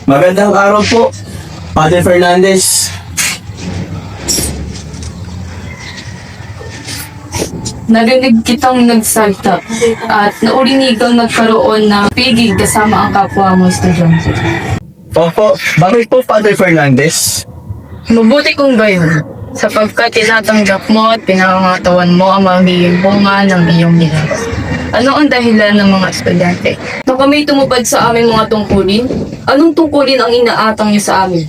Magandang araw po, Father Fernandez. Narinig kitang nagsalta at naurinig kang nagkaroon ng piging kasama ang kapwa mo estudyante. Opo, bakit po Father Fernandez? Mabuti kong gayon, sapagkat tinatanggap mo at pinangangatawan mo ang magiging bunga ng iyong ginagawa. Ano ang dahilan ng mga estudyante? Nung kami tumupad sa aming mga tungkulin, anong tungkulin ang inaatang niyo sa amin?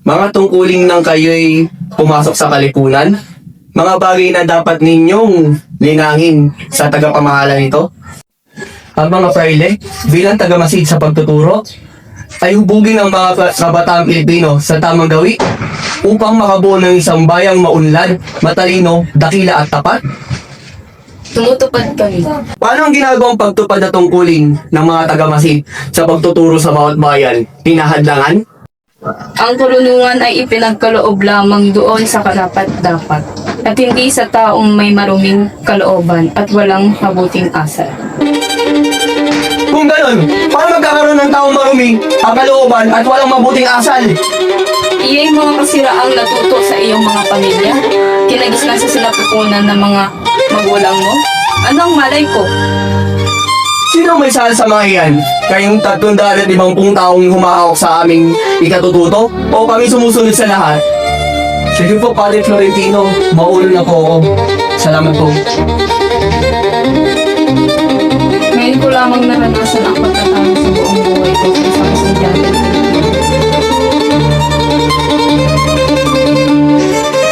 Mga tungkulin ng kayo'y pumasok sa kalipunan? Mga bagay na dapat ninyong linangin sa tagapamahalan nito? Ang mga fraile, bilang tagamasid sa pagtuturo, ay hubugin ang mga kabataang Pilipino sa tamang gawi upang makabuo ng isang bayang maunlad, matalino, dakila at tapat? Tumutupad kami. Paano ang ginagawang pagtupad na tungkulin ng mga tagamasid sa pagtuturo sa bawat bayan? Hinahadlangan? Ang karunungan ay ipinagkaloob lamang doon sa karapat-dapat at hindi sa taong may maruming kalooban at walang mabuting asal. Kung ganon, paano magkakaroon ng taong marumi, ang kalooban at walang mabuting asal? Iya'y mga kasiraang natuto sa iyong mga pamilya. Kinagisnan sa sinapupunan ng mga magulang mo. Anong malay ko? Sino may sala sa mga iyan? Kayong 350 taong humahawak sa aming ikatututo? O kami sumusunod sa lahat? Sige po, Padre Florentino. Maulo na po ako. Salamat po. Ngayon ko lamang naranasan ang pagtatalo sa buong buhay ko sa isang estudyante.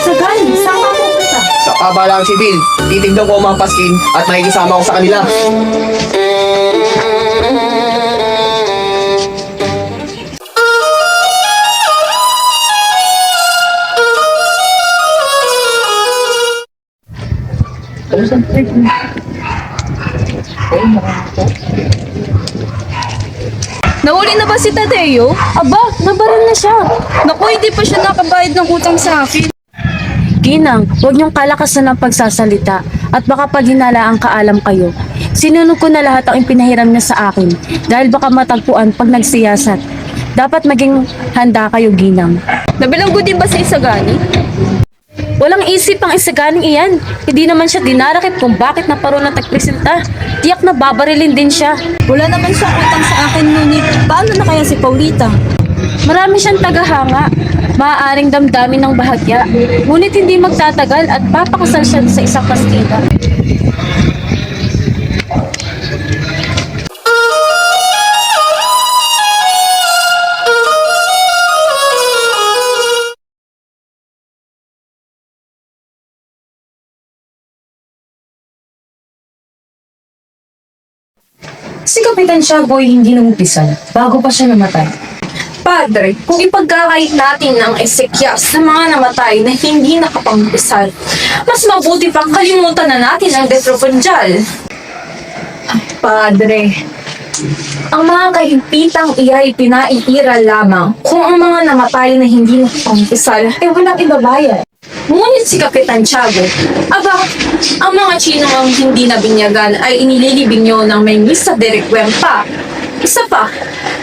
Sagani, saan ka pupunta? Sa kabalang sibil, titignan ko ang mga paskin at makikisama ko sa kanila. Nahuli na ba si Tadeo? Aba, nabaril na siya. Naku, hindi pa siya nakabayad ng utang sa akin. Ginang, huwag niyong kalakasan ng pagsasalita at baka pag hinalaan kaalam kayo. Sinunog ko na lahat ang ipinahiram niya sa akin dahil baka matagpuan pag nagsiyasat. Dapat maging handa kayo, Ginang. Nabilanggo din ba si Isagani? Walang isip ang Isaganing iyan. Hindi naman siya dinarakit kung bakit naparoon ng tagpresenta. Tiyak na babarilin din siya. Wala naman siyang utang sa akin, ngunit paano na kaya si Paulita? Marami siyang tagahanga. Maaaring damdamin ng bahagya. Ngunit hindi magtatagal at papakasal siya sa isang Kastila. Si Kapitan Tiago ay hindi namumpisan bago pa siya namatay. Padre, kung ipagkakait natin ang esekyas sa mga namatay na hindi nakapangpisal, mas mabuti pang kalimutan na natin ang Detropanjal. Padre, ang mga kahigpitang iya'y pinaiira lamang kung ang mga namatay na hindi nakapangpisal ay walang ibabayad. Ngunit si Kapitan Tiago, aba, ang mga Chinong ang hindi nabinyagan ay inililibing niyo ng may misa de requiem pa. Isa pa,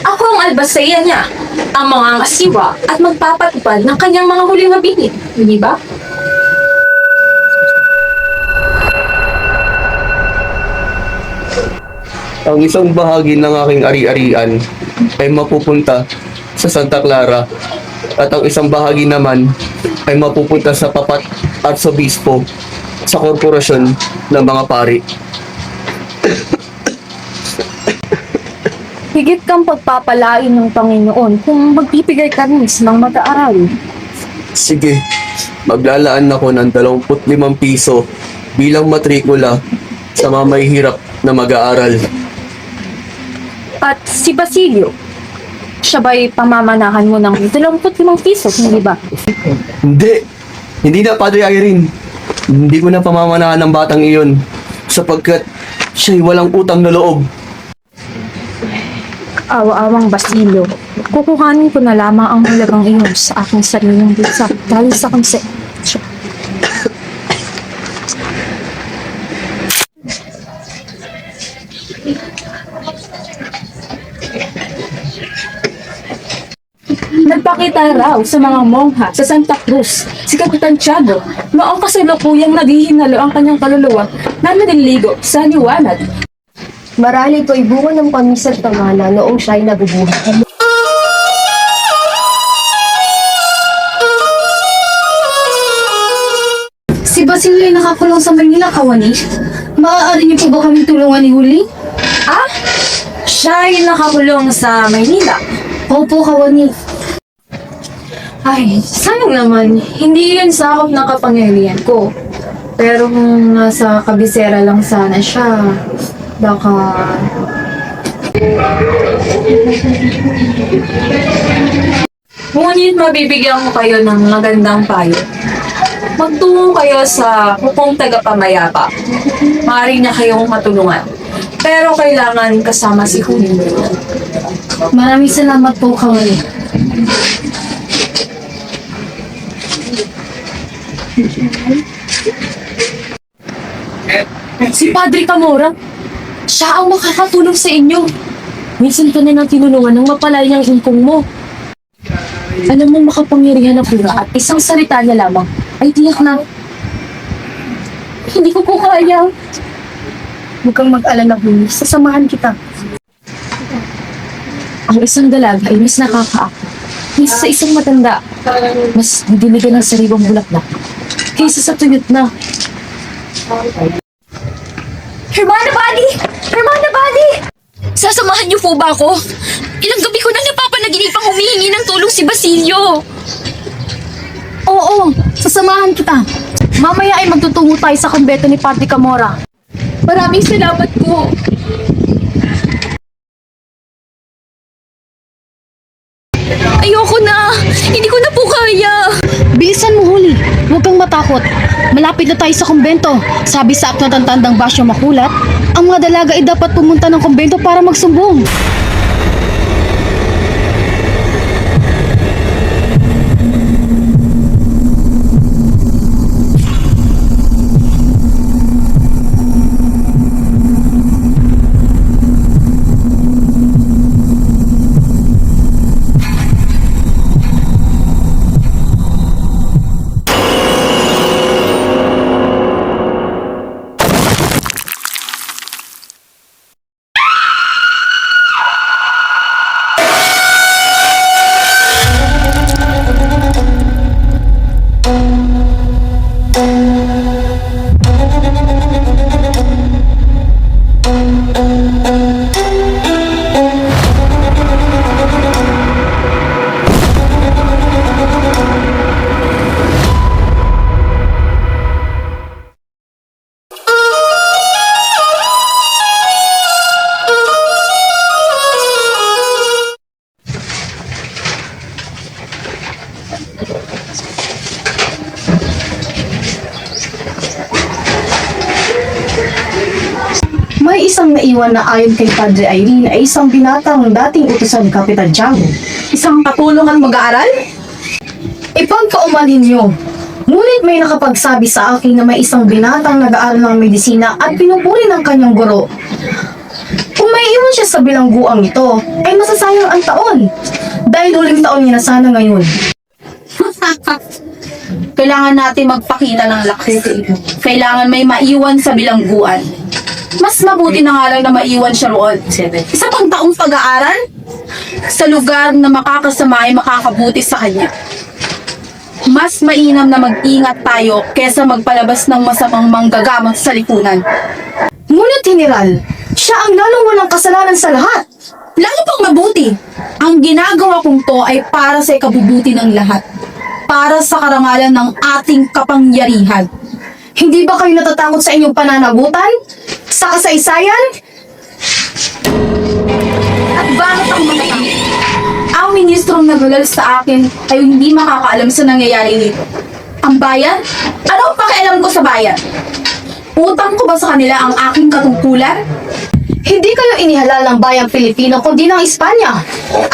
ako ang albasaya niya, ang mga ngasiwa at magpapatupad ng kanyang mga huling mabingit, hindi ba? Ang isang bahagi ng aking ari-arian ay mapupunta sa Santa Clara at ang isang bahagi naman ay mapupunta sa Papat Arsobispo sa korporasyon ng mga pari. Higit kang pagpapalain ng Panginoon kung magbibigay ka rin ng mag-aaral. Sige, maglalaan ako ng 25 piso bilang matrikula sa mga may hirap na mag-aaral. At si Basilio, siya ba'y pamamanahan mo ng 25 piso, hindi ba? Hindi na, Padre Irene. Hindi ko na pamamanahan ng batang iyon sapagkat siya'y walang utang na loob. Awa-awang Basilio, kukuhanin ko na lamang ang halagang iyon sa aking sariling bulsa dahil sa konsensya. Nagpakita raw sa mga mongha sa Santa Cruz si Kapitan Tiago noong kasalukuyang naghihinalo ang kanyang kaluluwa na naliligo sa liwanag. Marahil ito ay bunga ng pamisat pamana noong siya ay nabubuhay. Si Basilio ay nakakulong sa Manila, Kawani. Maaari niyo po ba kami tulungan ni Huli? Ah? Siya ay nakakulong sa Maynila. Opo, Kawani. Ay, sayang naman. Hindi yun sakop ng kapangyarihan ko. Pero kung nasa kabisera lang sana siya, baka... Ngunit mabibigyan ko kayo ng magandang payo. Magtungo kayo sa hukong tagapamayapa. Maaari niya kayong matulungan. Pero kailangan kasama si Huli. Maraming salamat po, Kawani. Si Padre Camora, siya ang makakatulong sa inyo. Minsan ka na nang tinulungan ng mapalay ng ingkong mo. Alam mo, makapangyarihan ang pura at isang salita niya lamang ay tiyak na hindi ko po kaya. Huwag kang mag-alala, Huli. Sasamahan kita. Ang isang dalaga ay mas nakakaakit kaysa sa isang matanda. Mas didiligan ng sariwang bulaklak kaysa sa tuyot na. Hermana Buddy! Hermana Buddy! Sasamahan niyo po ba ako? Ilang gabi ko na napapanaginipang humihingi ng tulong si Basilio. Oo, sasamahan kita. Mamaya ay magtutungo tayo sa kumbento ni Padre Camora. Maraming salamat po. Ayoko na. Hindi ko na po kaya. Bilisan mo, Huli. Huwag kang matakot. Malapit na tayo sa kumbento. Sabi sa aklat ng tandang Basyo Makulat, ang mga dalaga ay dapat pumunta ng kumbento para magsumbong. May isang naiwan na ayon kay Padre Irene ay isang binatang dating utusan ni Kapitan Tiago. Isang katulungan mag-aaral? Ipagkaumalin niyo. Ngunit may nakapagsabi sa akin na may isang binatang nag-aaral ng medisina at pinupuri ng kanyang guro. Kung may iwan siya sa bilangguang ito, ay masasayang ang taon. Dahil huling taon niya na sana ngayon. Kailangan natin magpakita ng lakas. Kailangan may maiwan sa bilangguan. Mas mabuti na nga lang na maiwan siya roon. Isa pang taong pag-aaral sa lugar na makakasama ay makakabuti sa kanya. Mas mainam na mag-ingat tayo kesa magpalabas ng masamang manggagamot sa lipunan. Ngunit General, siya ang lalong walang kasalanan sa lahat. Lalo pang mabuti, ang ginagawa kong to ay para sa ikabubuti ng lahat. Para sa karangalan ng ating kapangyarihan. Hindi ba kayo natatakot sa inyong pananagutan? Sa kasaysayan? At bakit ako matatakot? Ang ministrong nagulal sa akin ay hindi makakaalam sa nangyayari dito. Ang bayan? Ano ang pakialam ko sa bayan? Utang ko ba sa kanila ang aking katungkulan? Hindi kayo inihalal ng bayang Pilipino kundi ng Espanya.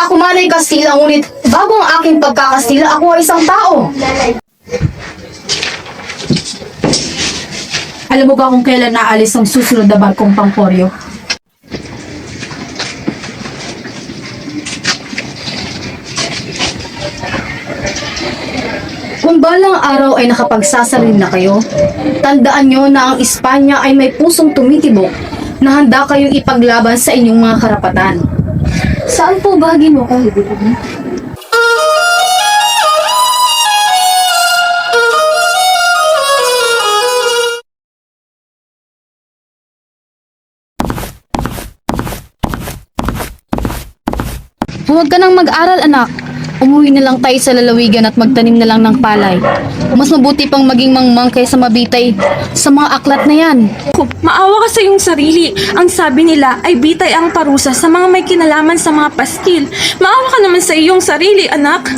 Ako man ay Kastila, ngunit bago ang aking pagkakastila, ako ay isang tao. Alam mo ba kung kailan naalis ang susunod na barkong Pangkoryo? Kung balang araw ay nakapagsasalin na kayo, tandaan nyo na ang Espanya ay may pusong tumitibok na handa kayong ipaglaban sa inyong mga karapatan. Saan po bahagi mo ka? Huwag ka nang mag-aral, anak. Umuwi na lang tayo sa lalawigan at magtanim na lang ng palay. Mas mabuti pang maging mangmang kaysa mabitay sa mga aklat na yan. Maawa ka sa iyong sarili. Ang sabi nila ay bitay ang parusa sa mga may kinalaman sa mga pastil. Maawa ka naman sa iyong sarili, anak.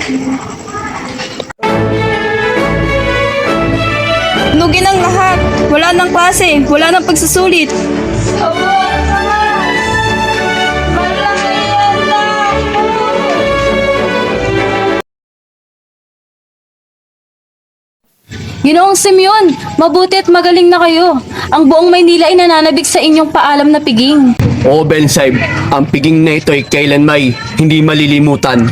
Nugin ang lahat. Wala nang klase. Wala nang pagsusulit. Ginoong Simeon, mabuti at magaling na kayo. Ang buong Maynila ay nananabik sa inyong paalam na piging. Oo, Bensaib, ang piging na ito ay kailanmay hindi malilimutan.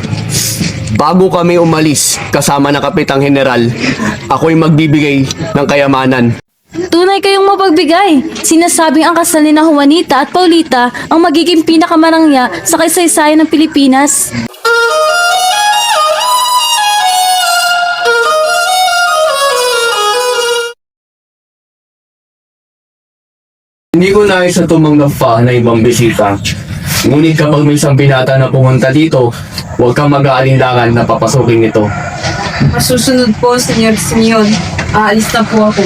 Bago kami umalis kasama ng Kapitang General, ako'y magbibigay ng kayamanan. Tunay kayong mapagbigay. Sinasabing ang kasal ni na Juanita at Paulita ang magiging pinakamarangya sa kasaysayan ng Pilipinas. Hindi ko nais na tumanggap pa na ibang bisita. Ngunit kapag may isang binata na pumunta dito, huwag kang mag-aalinlangan na papasukin ito. Masusunod po, Senyor Simeon. Aalis na po ako.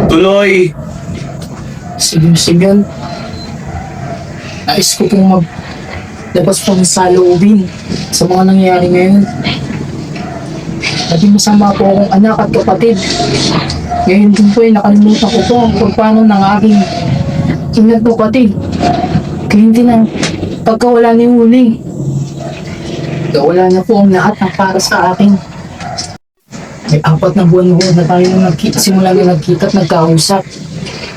Tuloy! Simeon, nais ko pong maglabas pang saloobin sa mga nangyayari ngayon. Naging masama po akong anak at kapatid. Ngayon din po ay nakalimutan ko po kung paano ng aking ina't kapatid. Ngayon din ang pagkawala ni Uli. Wala na po ang lahat ng para sa akin. May 4 na buwan na tayo nung simula na nagkita at nagkausap.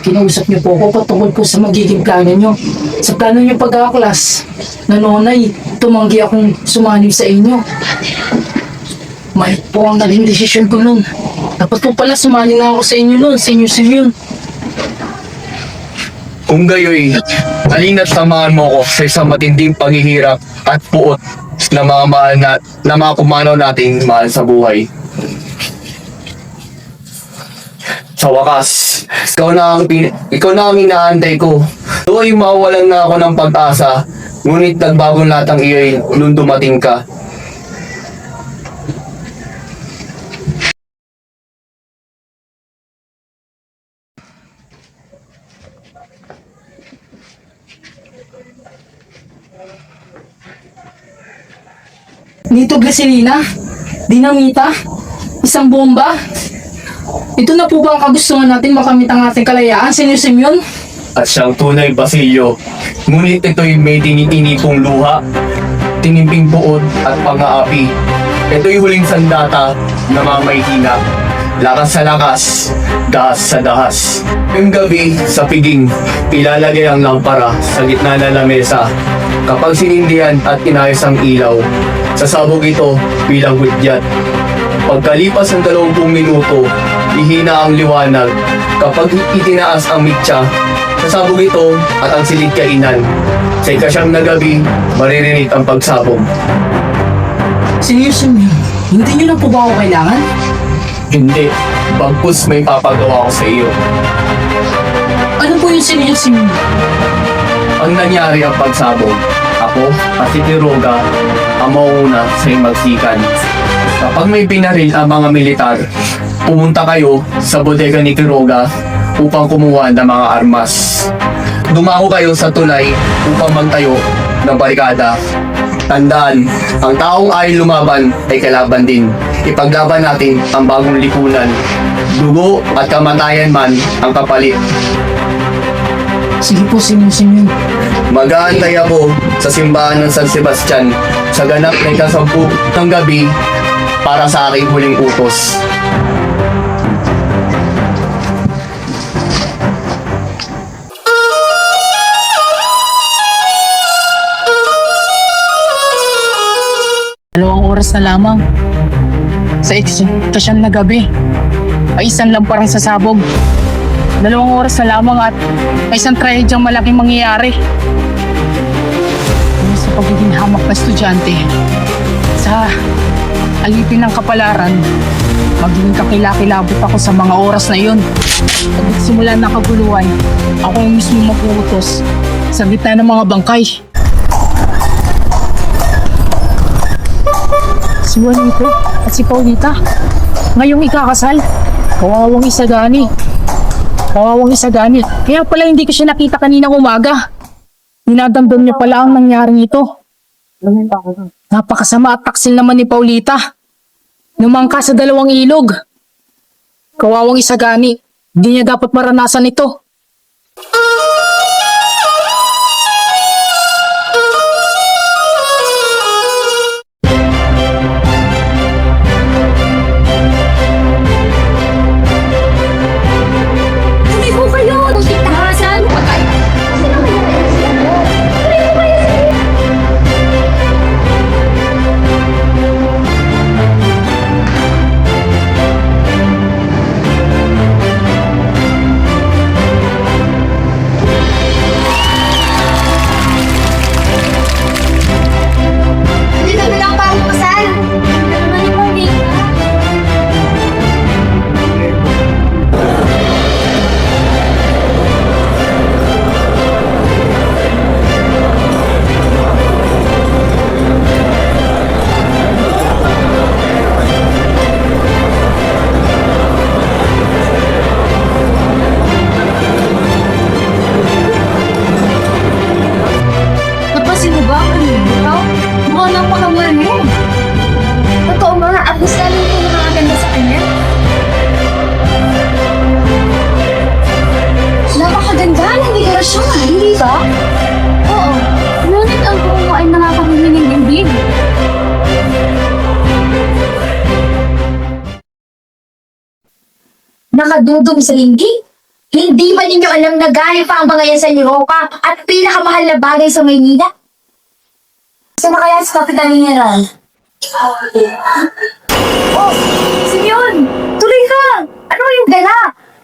Kinausap niyo po ako patungkol po sa magiging plano niyo. Sa plano niyo pagkaklas, na nonay, tumanggi akong sumali sa inyo. May po ang naging desisyon ko nun. Dapat po pala sumali na ako sa inyo nun, Senyor Simeon. Kung gayoy, halina't samahan mo ko sa isang matinding paghihirap at puot na mga mahal na mga pumanaw nating mahal sa buhay. Sa wakas, ikaw na ang inaantay ko. Doon mawawalan na ako ng pag-asa, ngunit nagbagong lahat ang iyo'y nung dumating ka. Nito gasolina, dinamita, isang bomba. Ito na po ba ang kagustuhan natin makamit ang ating kalayaan, Senyor Simeon? At siyang tunay Basilio, ngunit ito'y may tinitinipong luha, tinimping buod at pang-aapi. Ito'y huling sandata na mamayhina, lakas sa lakas, dahas sa dahas. Yung gabi sa piging, ilalagay ang lampara sa gitna ng lamesa. Kapag sinindihan at inayos ang ilaw, sasabog ito bilang hudyat. Pagkalipas ng 20 minuto, ihina ang liwanag. Kapag itinaas ang mitya, sasabog ito at ang silid kainan. Sa ikasyam na gabi, maririnig ang pagsabog. Senyor Simeon, hindi niyo na po ba ako kailangan? Hindi, bagkus may papagawa ko sa iyo. Ano po yung Senyor Simeon? Ang nangyari ang pagsabog, ako at si Quiroga ang mauuna sa magsikan. Kapag may pinaril ang mga militar, pumunta kayo sa bodega ni Quiroga upang kumuha ng mga armas. Dumako kayo sa tulay upang magtayo ng barikada. Tandaan, ang taong ay lumaban ay kalaban din. Ipaglaban natin ang bagong lipunan. Dugo at kamatayan man ang kapalit. Sige po, Senyor Simeon. Mag-aantay ako sa simbahan ng San Sebastian sa ganap na ikasampu ng gabi para sa aking huling utos. 2 oras na lamang. Sa ekspektasyon na gabi, ay isang lamparang sasabog. 2 oras na lamang at may isang trahedyang malaking mangyayari. Sa pagiging hamak na estudyante, sa alipin ng kapalaran, magiging kakilakilabot ako sa mga oras na iyon. At simula ng kaguluhan, ako ang mismo mapuutos sa gitna ng mga bangkay. Si Juanito at si Paulita, ngayong ikakasal, kawawang isagani. Kawawang isagani. Kaya pala hindi ko siya nakita kaninang umaga. Dinadamdam niya pala ang nangyaring ito. Napakasama at taksil naman ni Paulita. Numangka sa 2 ilog. Kawawang isagani. Hindi niya dapat maranasan ito. Tuloy ko kayo! Tahasan! Patay! Kasi naman yan. Tuloy ko kayo! Dito na lang pa ako kasal! Dito naman yung pamilya. Napasin mo ba ang kanina? Mukha nang pakamulan mo. Totoo ba? At mas lalo ko nakakaganda sa kanya. Napakaganda ng dekorasyon, hindi ba? Oo. Ngunit ang buong mo ay nakakahiling ng bibig. Nakadudong sa linggig. Hindi ba ninyo alam na galing pa ang mga yan sa Europa at pinakamahal na bagay sa Maynila? Saan na kaya si Kapitan General? Oh, Simeon! Tuloy ka! Ano yung gala?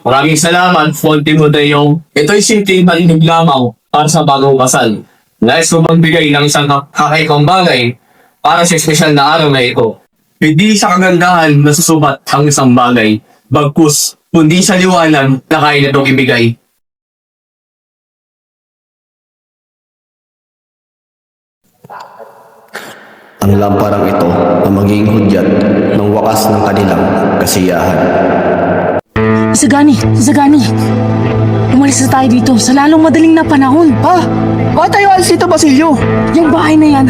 Maraming salamat, Fonte Modeyong. Ito'y simpleng malinig lamang para sa bagong kasal. Nais ko magbigay ng isang kakaibang bagay para sa espesyal na araw na ito. Hindi sa kagandahan na susubat ang isang bagay, bagkus kundi sa liwanag na kaya nitong ibigay. Ang lamparang ito na magiging hudyat ng wakas ng kanilang kasiyahan. Isagani! Isagani! Umalis na tayo dito sa lalong madaling na panahon. Bakit tayo alis dito, Basilio? Yung bahay na yan,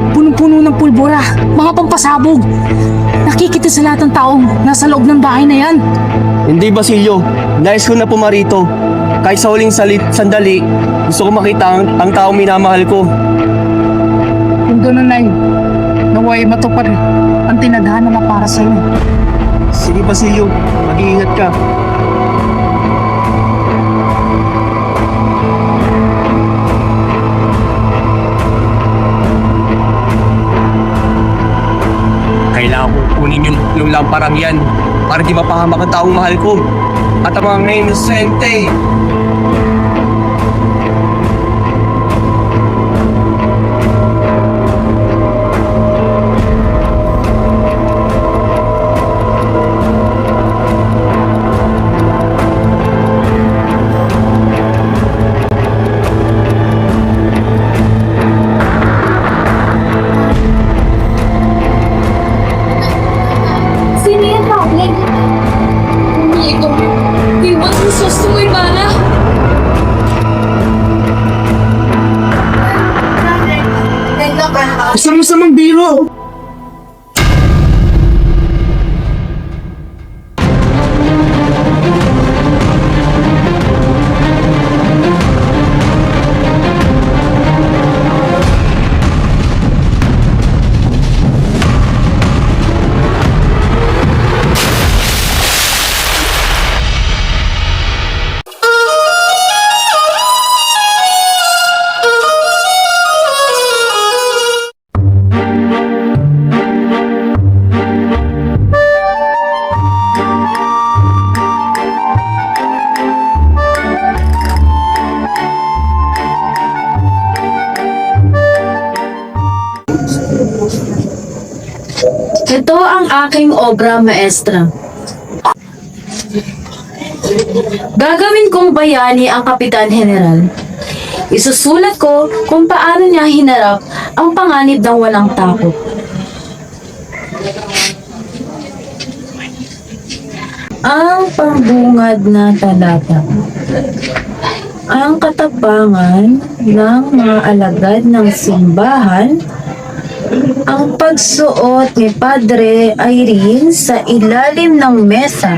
punong-puno ng pulbura, mga pampasabog. Nakikita sa lahat ng taong nasa loob ng bahay na yan. Hindi, Basilio. Nais ko na pumarito. Kahit sa huling sandali, gusto ko makita ang taong minamahal ko. Kung gano'n ay, naway matupad ang tinadhana na para sa'yo. Sige, Basilio. Mag-iingat ka. Kailangan ko kunin yung lamparang yan para di mapahamak ang taong mahal ko at ang mga inosente. Sino yan, Pauling? Amigo, iwan mo susto mo yung bala. Isang-isamang biro! aking obra maestra. Gagawin kong bayani ang Kapitan General. Isusulat ko kung paano niya hinarap ang panganib ng walang takot. Ang pambungad na talata. Ang katapangan ng mga alagad ng simbahan, ang pagsuot ni Padre Irene sa ilalim ng mesa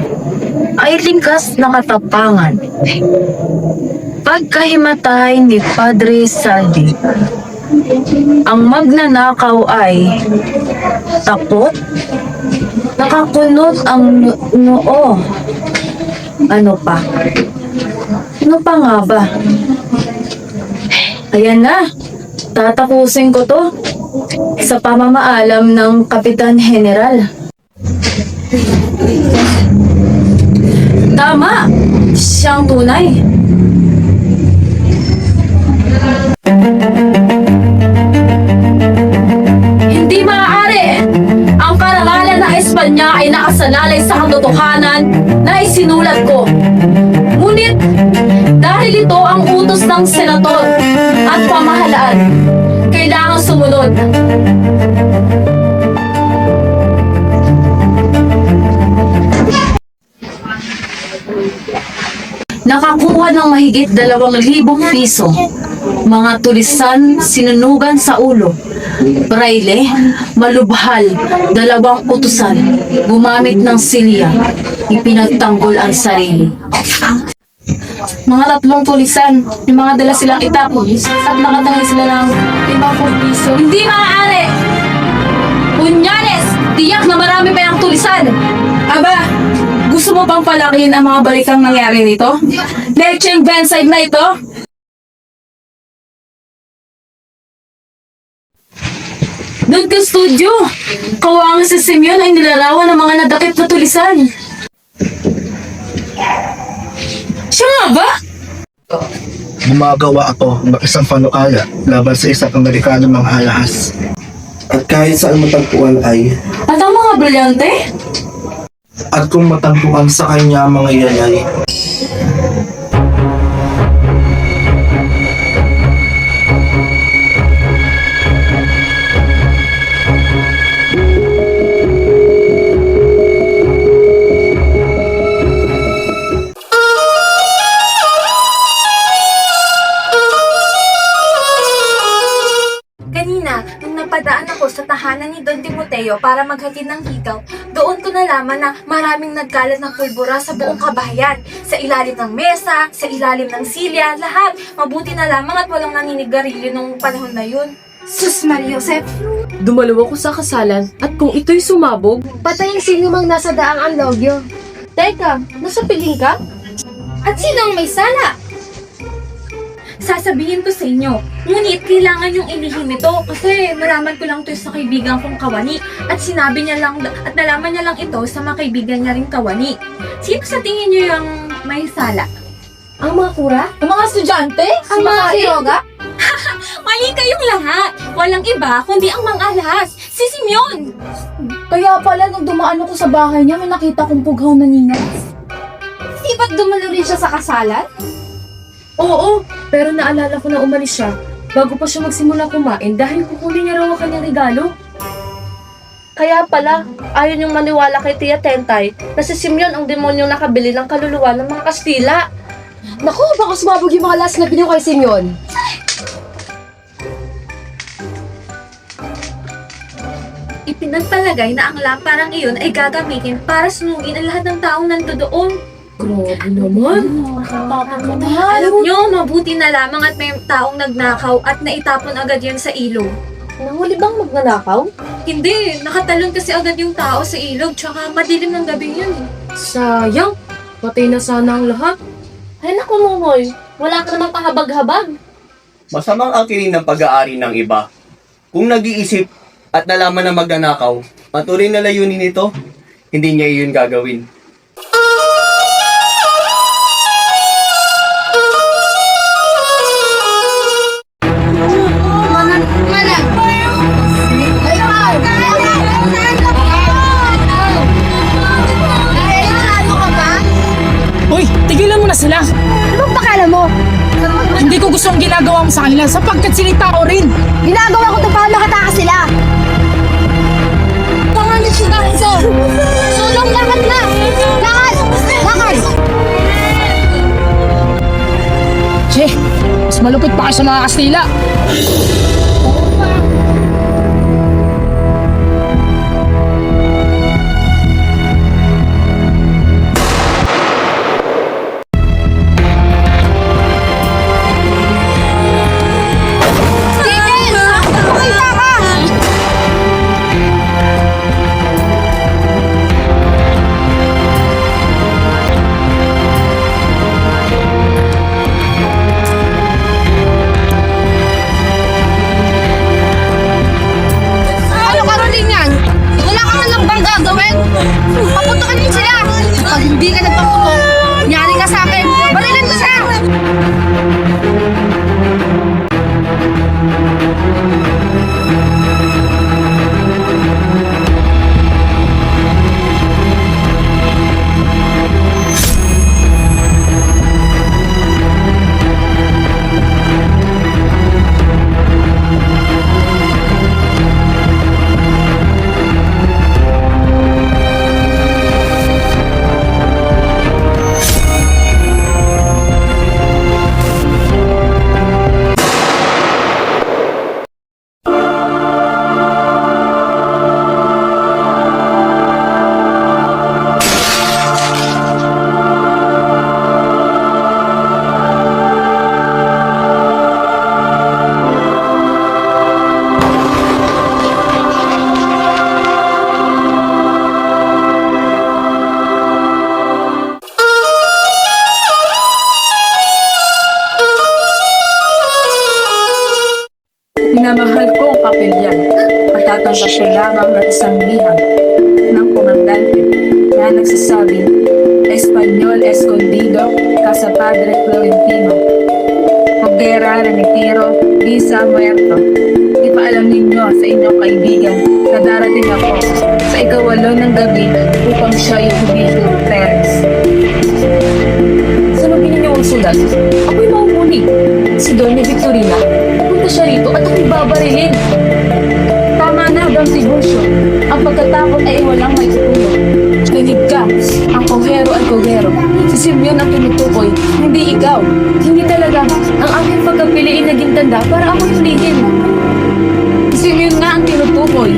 ay likas na katapangan. Pagkahimatay ni Padre Saldi, ang magnanakaw ay takot, nakakunot ang noo. Ano pa? Ano pa nga ba? Ayan na, tatapusin ko to sa pamamaalam ng Kapitan General. Tama! Siyang tunay. Hindi maaari! Ang karangalan ng Espanya ay nakasanalay sa katotohanan na isinulat ko. Ngunit, dahil ito ang utos ng senador at pamahalaan, kailangan sumunod. Nakakuha ng mahigit 2,000 piso. Mga tulisan sinunugan sa ulo. Braille, malubhal, 2 utusan. Gumamit ng silya. Ipinagtanggol ang sarili. Mga 3 tulisan, yung mga dala silang itapon at nakatangi sila ng 50 piso. Hindi maaari! Punyales! Tiyak na marami pa yung tulisan! Aba, gusto mo bang palakihin ang mga balikang nangyari nito? Lecheng Benside na ito? Doon ka studio! Kawangan si Simeon ay nilarawan ng mga nadakip na tulisan. Siya nga ba? Gumagawa ako ng isang panukala laban sa isang Amerikanong mga alahas. At kahit saan matagpuan ay, At ang mga brilyante? at kung matagpuan sa kanya ang mga iyan ay, Kanina, nung napadaan ako sa tahanan ni Don Timoteo para maghatid ng hikaw, doon ko nalaman na maraming nagkalat ng pulbura sa buong kabahayan. Sa ilalim ng mesa, sa ilalim ng silya, lahat. Mabuti na lamang at walang naninigarilyo nung panahon na yun. Sus Maria Josep, Dumalawa ko sa kasalan at kung ito'y sumabog, Patayin sino mang nasa daang ang logyo. Teka, nasa piling ka? at sino ang may sala? Sasabihin ko sa inyo, ngunit kailangan yung ilihim ito kasi malaman ko lang ito sa kaibigan kong kawani at sinabi niya lang at nalaman niya lang ito sa mga kaibigan niya ring kawani. Sino sa tingin niyo yung may sala? Ang mga kura? Ang mga estudyante? Ang mga yoga? Mali kayong lahat! Walang iba kundi ang mang-alas, si Simeon! Kaya pala nung dumaan ako sa bahay niya, may nakita kong pughaw na ningas. Di ba't dumalo rin siya sa kasalan? oo, pero naalala ko na umalis siya bago pa siya magsimula kumain dahil kukunin niya raw ang kanyang regalo. Kaya pala, ayaw niyong maniwala kay Tia Tentay na si Simeon ang demonyong nakabili ng kaluluwa ng mga Kastila. Naku, baka sumabog yung mga last na binyo kay Simeon. Ipinagpalagay na ang lamparang iyon ay gagamitin para sunugin ang lahat ng taong nandoon. Grabe naman. Alam nyo, mabuti na lamang at may taong nagnakaw at naitapon agad yun sa ilog. Nanguli bang magnanakaw? Hindi, nakatalon kasi agad yung tao sa ilog tsaka madilim ng gabi yun. Sayang, patay na sana ang lahat. Ay naku, Momoy. Wala ka namang pahabag-habag. Masamang akilin ng pag-aari ng iba. Kung nag-iisip at nalaman na magnanakaw, patuloy na layunin nito, hindi niya iyon gagawin. sila. Ano bang pakialam mo? Hindi ko gusto ang ginagawa mo sa kanila sapagkat sinita ko rin. Ginagawa ko ito para makatakas sila. Pangalit si Ganso. Sulong lakad na. Lakad! Lakad! Che, mas malupit pa kayo sa mga Kastila. Ano Caroline yan? Wala ka man lang bang gagawin? Paputukin din sila. Pag hindi ka nagpaputok, nyari ka sa akin. Barilan ko siya! Minamahal ko ang kapilyan. Patatanggap ko lamang ng isang liham ng komandante na nagsasabing Espanyol Escondido Casa Padre Florentino. Hoguera Renitiro Visa Muerto. Ipaalam ninyo sa inyong kaibigan na darating ako sa ikawalo ng gabi upang siya yung Julio Perez. Sa mabili niyo ang sulat, ako'y mauhuli. Si Doña Victorina, punta siya rito at ako'y babarilin. Tama na, Don Tiburcio. Ang pagkatakot ay walang may tutulong. Nanig ka, ang kogero at kogero. Si Simeon ang tinutukoy, hindi ikaw. Hindi talaga. Ang aking pagkapili ay naging tanda para ako hulihin. Si Simeon nga ang tinutukoy.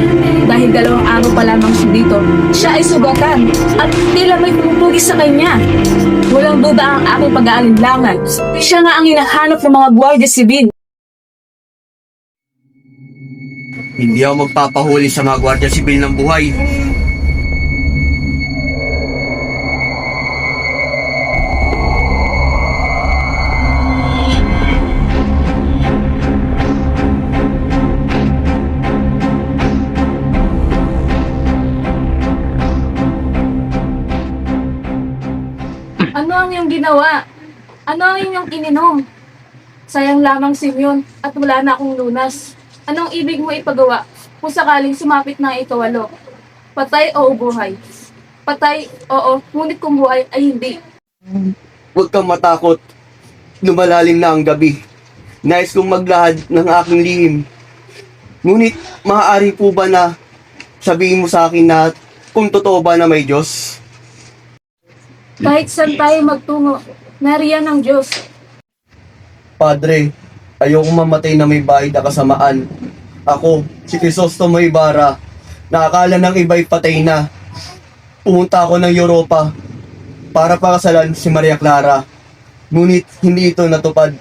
Dahil 2 araw pa lamang siya dito, siya ay sugatan at tila may pumupugis sa kanya. Walang duda ang aking pag-aalinlangan. Siya nga ang hinahanap ng mga Guardia Civil. Hindi ako magpapahuli sa mga Gwardiya Sibil ng buhay. Ano ang iyong ginawa? Ano ang inyong ininom? Sayang lamang Simeon at wala na akong lunas. Anong ibig mo ipagawa kung sakaling sumapit na ang ikawalo? Patay o buhay? Patay, oo, ngunit kung buhay ay hindi. Huwag kang matakot. Lumalalim na ang gabi. Nais kong maglahad ng aking lihim. Ngunit, maaari po ba na sabihin mo sa akin na kung totoo ba na may Diyos? Kahit saan tayo magtungo, nariyan ang Diyos. Padre, ayoko mamatay na may bahid na kasamaan. Ako, si Crisostomo Ibarra, nakakala ng iba'y patay na. Pumunta ako ng Europa para pakasalan si Maria Clara. Ngunit hindi ito natupad.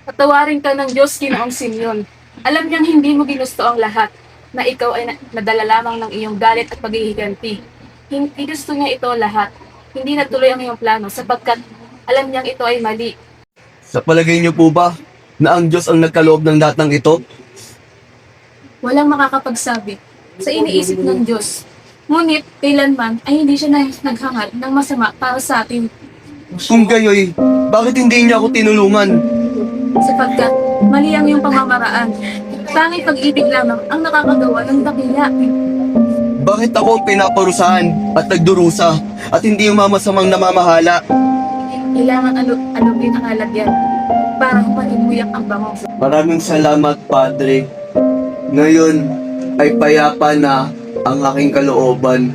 Patawarin ka ng Diyos, Ginoong Simeon. Alam niyang hindi mo ginusto ang lahat, na ikaw ay nadala lamang ng iyong galit at paghihiganti. Hindi gusto niya ito lahat. Hindi natuloy ang iyong plano sapagkat alam niyang ito ay mali. Sa palagay niyo po ba na ang Diyos ang nagkaloob ng lahat ng ito? Walang makakapagsabi sa iniisip ng Diyos. Ngunit kailanman ay hindi siya naghangad ng masama para sa atin. Kung gayoy, bakit hindi niya ako tinulungan? Sapagkat mali ang iyong pamamaraan. Tanging pag-ibig lamang ang nakakagawa ng dakila. Bakit ako ang pinaparusahan at nagdurusa at hindi yung mamasamang namamahala? kailangan alugin ang lalagyan para malimuyak ang bango. Maraming salamat, Padre. Ngayon ay payapa na ang aking kalooban.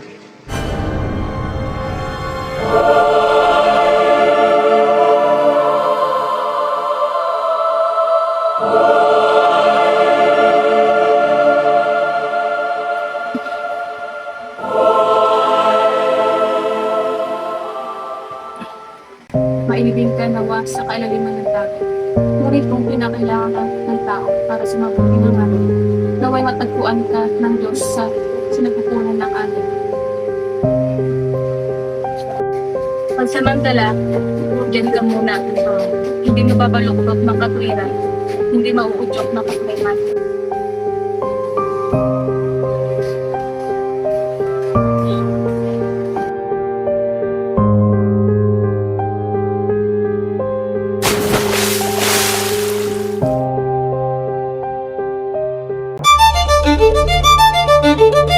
Maibigin ka nawa sa kailaliman ng dagat. Ngunit kung pinakailangan ng tao para sa mabuti ng amin, naway matagpuan ka ng Diyos sa sinapupunan ng amin. Pansamantala, diyan ka muna. Hindi mababaluktot ng katwiran, hindi mauudyok ng kapriman. Thank you.